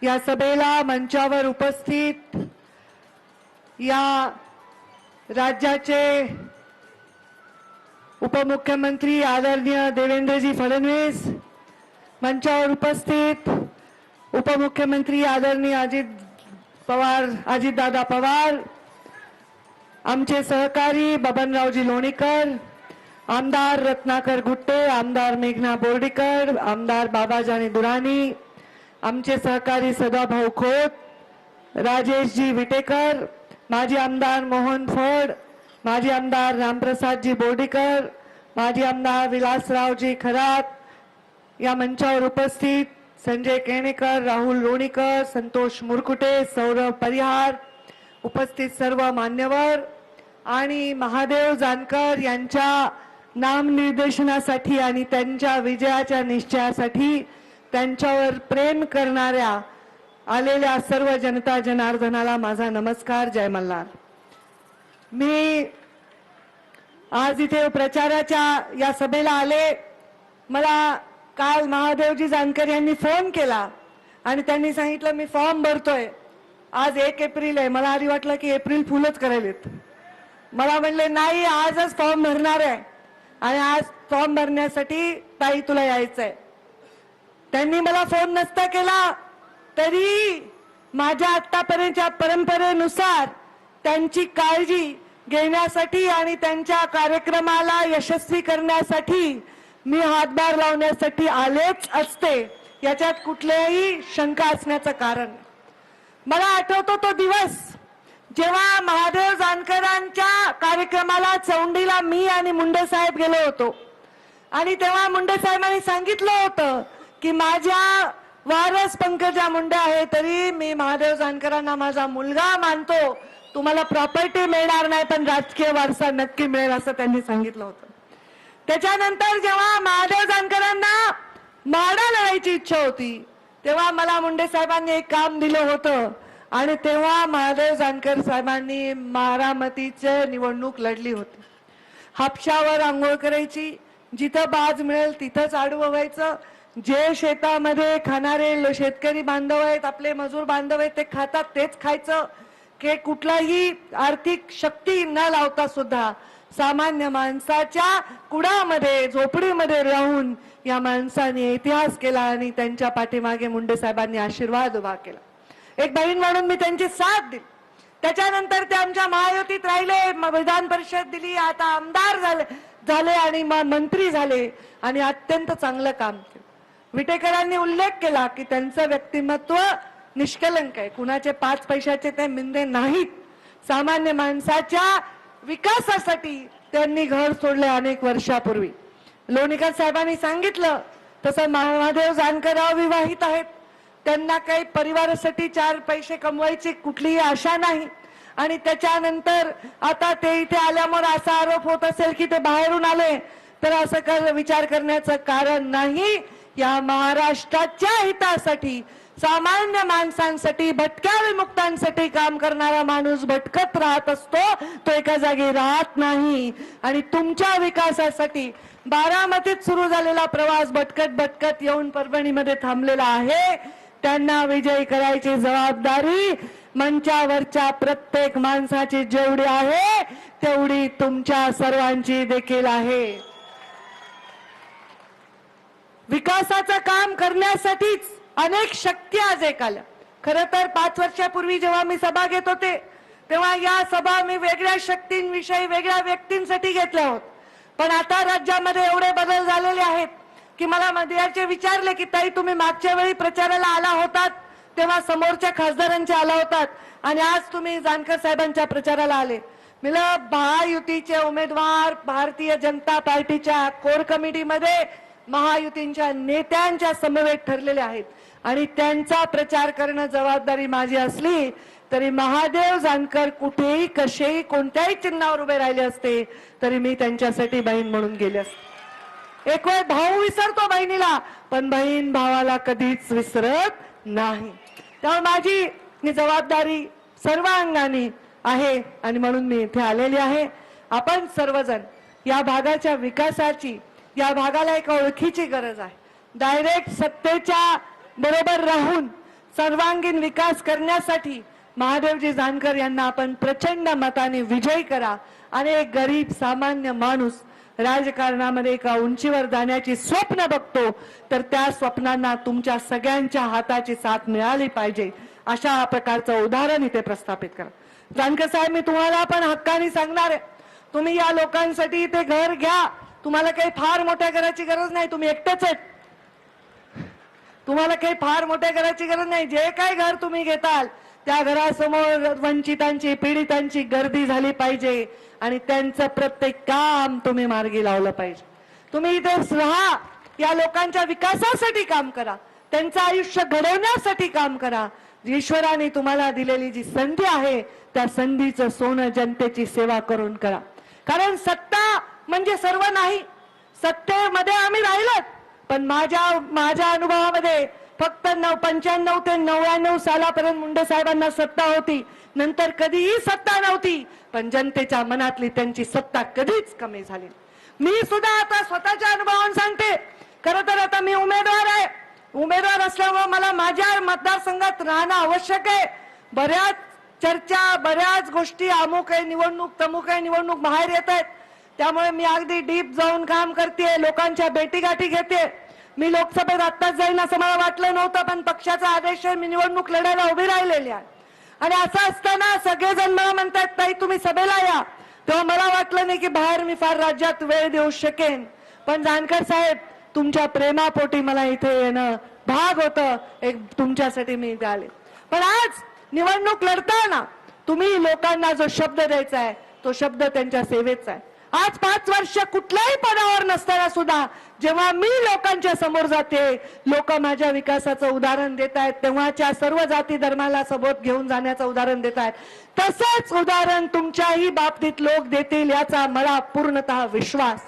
या सभेला मंचावर उपस्थित या राज्याचे उपमुख्यमंत्री आदरणीय देवेंद्रजी फडणवीस, मंचावर उपस्थित उपमुख्यमंत्री आदरणीय अजितदादा पवार, आमचे सहकारी बबनरावजी लोणीकर, आमदार रत्नाकर गुट्टे, आमदार मेघना बोर्डीकर, आमदार बाबाजानी दुरानी, आमचे सहकारी सदाभाऊ खोत, राजेशजी विटेकर, माजी आमदार मोहन फड, माजी आमदार रामप्रसादजी बोर्डीकर, माजी आमदार विलासरावजी खरात, या मंचावर उपस्थित संजय केणेकर, राहुल लोणीकर, संतोष मुरकुटे, सौरभ परिहार, उपस्थित सर्व मान्यवर आणि महादेव जानकर यांच्या नामनिर्देशनासाठी आणि त्यांच्या विजयाच्या निश्चयासाठी त्यांच्यावर प्रेम करणाऱ्या आलेल्या सर्व जनता जनार्दनाला माझा नमस्कार. जय मल्हार. मी आज इथे प्रचाराच्या या सभेला आले. मला काल महादेवजी जानकर यांनी फोन केला आणि त्यांनी सांगितलं मी फॉर्म भरतोय. आज 1 एप्रिल आहे. मला आधी वाटलं की एप्रिल फुलच करायलेत. मला म्हणले नाही, आजच फॉर्म भरणार आहे आणि आज फॉर्म भरण्यासाठी ताई तुला यायचंय. त्यांनी मला फोन नसता केला तरी माझ्या आतापर्यंतच्या परंपरेनुसार त्यांची काळजी घेण्यासाठी आणि त्यांच्या कार्यक्रमाला यशस्वी करण्यासाठी मी हातभार लावण्यासाठी आलेच असते, याच्यात कुठल्याही शंका असण्याचं कारण. मला आठवतो तो दिवस जेव्हा महादेव जानकरांच्या कार्यक्रमाला चौंडीला मी आणि मुंडे साहेब गेलो होतो आणि तेव्हा मुंडे साहेबांनी सांगितलं होतं की माझ्या वारस पंकजा मुंडे आहे तरी मी महादेव जानकरांना माझा मुलगा मानतो. तुम्हाला प्रॉपर्टी मिळणार नाही पण राजकीय वारसा नक्की मिळेल असं त्यांनी सांगितलं होतं. त्याच्यानंतर जेव्हा महादेव जानकरांना माडा लढायची इच्छा होती तेव्हा मला मुंडे साहेबांनी एक काम दिलं होतं आणि तेव्हा महादेव जानकर साहेबांनी बारामतीची निवडणूक लढली होती. हापशावर आंघोळ करायची, जिथं बाज मिळेल तिथंच आडवं व्हायचं. जे शेतामध्ये खाणारे शेतकरी बांधव आहेत, आपले मजूर बांधव आहेत, ते खातात तेच खायचं. की कुठलाही आर्थिक शक्ती न लावता सुद्धा सामान्य माणसाच्या कुडामध्ये झोपडीमध्ये राहून या माणसाने इतिहास केला आणि त्यांच्या पाठीमागे मुंडे साहेबांनी आशीर्वाद उभा केला. एक बहीण म्हणून मी त्यांची साथ दिली. त्याच्यानंतर ते आमच्या महायुतीत राहिले, विधान परिषद दिली, आता आमदार झाले आणि मंत्री झाले आणि अत्यंत चांगलं काम केलं. विटेकरांनी उल्लेख केला की त्यांचं व्यक्तिमत्व निष्कलंक आहे, कुणाचे 5 पैशाचे ते मिंदे नाहीत. सामान्य माणसाच्या विकासासाठी त्यांनी घर सोडले अनेक वर्षापूर्वी. लोणीकर साहेबांनी सांगितलं तसं महादेव जानकर अविवाहित आहेत. त्यांना काही परिवारासाठी 4 पैसे कमवायची कुठलीही आशा नाही आणि त्याच्यानंतर आता ते इथे आल्यामुळे असा आरोप होत असेल की ते बाहेरून आले, तर असं विचार करण्याचं कारण नाही. या महाराष्ट्राच्या हितासाठी, सामान्य माणसांसाठी, भटक्या विमुक्तांसाठी काम करणारा माणूस भटकत राहत असतो, तो एका जागी राहत नाही. आणि तुमच्या विकासासाठी बारामतीत सुरू झालेला प्रवास भटकत भटकत येऊन परभणीमध्ये थांबलेला आहे. त्यांना विजयी करायची जबाबदारी मंचावरच्या प्रत्येक माणसाची जेवढी आहे तेवढी तुमच्या सर्वांची देखील आहे. विकासाचं काम करण्यासाठीच अनेक शक्ती आज एक आल्या. खरं तर 5 वर्षापूर्वी जेव्हा मी सभा घेत होते तेव्हा या सभा मी वेगळ्या शक्तींविषयी, वेगळ्या व्यक्तींसाठी घेतल्या होत. पण आता राज्यामध्ये एवढे बदल झालेले आहेत की मला मध्ये विचारले की ताई तुम्ही मागच्या वेळी प्रचाराला आला होतात तेव्हा समोरच्या खासदारांचे आला होतात आणि आज तुम्ही जानकर साहेबांच्या प्रचाराला आले. मला महायुतीचे उमेदवार भारतीय जनता पार्टीच्या कोर कमिटीमध्ये महायुतींच्या नेत्यांच्या समवेत ठरलेले आहेत आणि त्यांचा प्रचार करणं जबाबदारी माझी असली तरी महादेव जानकर कुठेही कसेही कोणत्याही चिन्हावर उभे राहिले असते तरी मी त्यांच्यासाठी बहीण म्हणून गेले असते. एक वेळ भाऊ विसरतो बहिणीला, पण बहीण भावाला कधीच विसरत नाही. त्यामुळे माझी जबाबदारी सर्व अंगाने आहे आणि म्हणून मी इथे आलेली आहे. आपण सर्वजण या भागाच्या विकासाची, या भागाला एक ओळखीची गरज आहे. डायरेक्ट सत्तेच्या बरोबर राहून सर्वांगीण विकास करण्यासाठी महादेवजी जानकर यांना आपण प्रचंड मताने विजयी करा आणि एक गरीब सामान्य माणूस राजकारणामध्ये एका उंचीवर जाण्याची स्वप्न बघतो तर त्या स्वप्नांना तुमच्या सगळ्यांच्या हाताची साथ मिळाली पाहिजे अशा प्रकारचं उदाहरण इथे प्रस्थापित करा. जानकर साहेब, मी तुम्हाला पण हक्काने सांगणार आहे, तुम्ही या लोकांसाठी इथे घर घ्या. तुम्हाला काही फार मोठ्या घराची गरज नाही, तुम्ही एकटेच आहेत. तुम्हाला काही फार मोठ्या घराची गरज नाही. जे काही घर तुम्ही घेताल त्या घरासमोर वंचितांची पीडितांची गर्दी झाली पाहिजे आणि त्यांचं प्रत्येक काम तुम्ही मार्गी लावलं पाहिजे. तुम्ही इथे राहा, या लोकांच्या विकासासाठी काम करा, त्यांचं आयुष्य घडवण्यासाठी काम करा. ईश्वराने तुम्हाला दिलेली जी संधी आहे त्या संधीचं सोनं जनतेची सेवा करून करा. कारण सत्ता म्हणजे सर्व नाही. सत्तेमध्ये आम्ही राहिलोत, पण माझ्या अनुभवामध्ये फक्त 95 ते 99 सालापर्यंत मुंडे साहेबांना सत्ता होती. नंतर कधीही सत्ता नव्हती, पण जनतेच्या मनातली त्यांची सत्ता कधीच कमी झाली. मी सुद्धा आता स्वतःच्या अनुभवावरून सांगते. खरं तर आता मी उमेदवार आहे. उमेदवार असल्यामुळे मला माझ्या मतदारसंघात राहणं आवश्यक आहे. बऱ्याच चर्चा, बऱ्याच गोष्टी, अमुक आहे निवडणूक, तमुक आहे निवडणूक बाहेर येत आहेत. त्यामुळे मी अगदी डीप जाऊन काम करते, लोकांच्या भेटीगाठी घेते. मी लोकसभेत आत्ताच जाईन असं मला वाटलं नव्हतं, पण पक्षाचा आदेश आहे, मी निवडणूक लढायला उभी राहिलेली आहे. आणि असं असताना सगळेजण मला म्हणतात ताई तुम्ही सभेला या. तेव्हा मला वाटलं नाही की बाहेर मी फार राज्यात वेळ देऊ शकेन, पण जानकर साहेब तुमच्या प्रेमापोटी मला इथे येणं भाग होतं. एक तुमच्यासाठी मी इथे आले. पण आज निवडणूक लढताना तुम्ही लोकांना जो शब्द द्यायचा आहे तो शब्द त्यांच्या सेवेचा आहे. आज 5 वर्ष कुठल्याही पदावर नसताना सुद्धा जेव्हा मी लोकांच्या समोर जाते, लोक माझ्या विकासाचं उदाहरण देत आहेत, तेव्हाच्या सर्व जाती धर्माला सोबत घेऊन जाण्याचं उदाहरण देत आहेत. तसंच उदाहरण तुमच्याही बाबतीत लोक देतील याचा मला पूर्णतः विश्वास.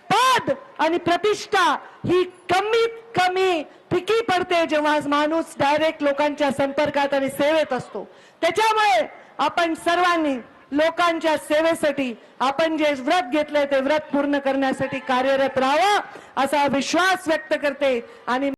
पद आणि प्रतिष्ठा ही कमीत कमी फिकी पडते जेव्हा माणूस डायरेक्ट लोकांच्या संपर्कात आणि सेवेत असतो. त्याच्यामुळे आपण सर्वांनी लोकांच्या सेवेसाठी आपण जे व्रत घेतलंय ते व्रत पूर्ण करण्यासाठी कार्यरत राहावं असा विश्वास व्यक्त करते आणि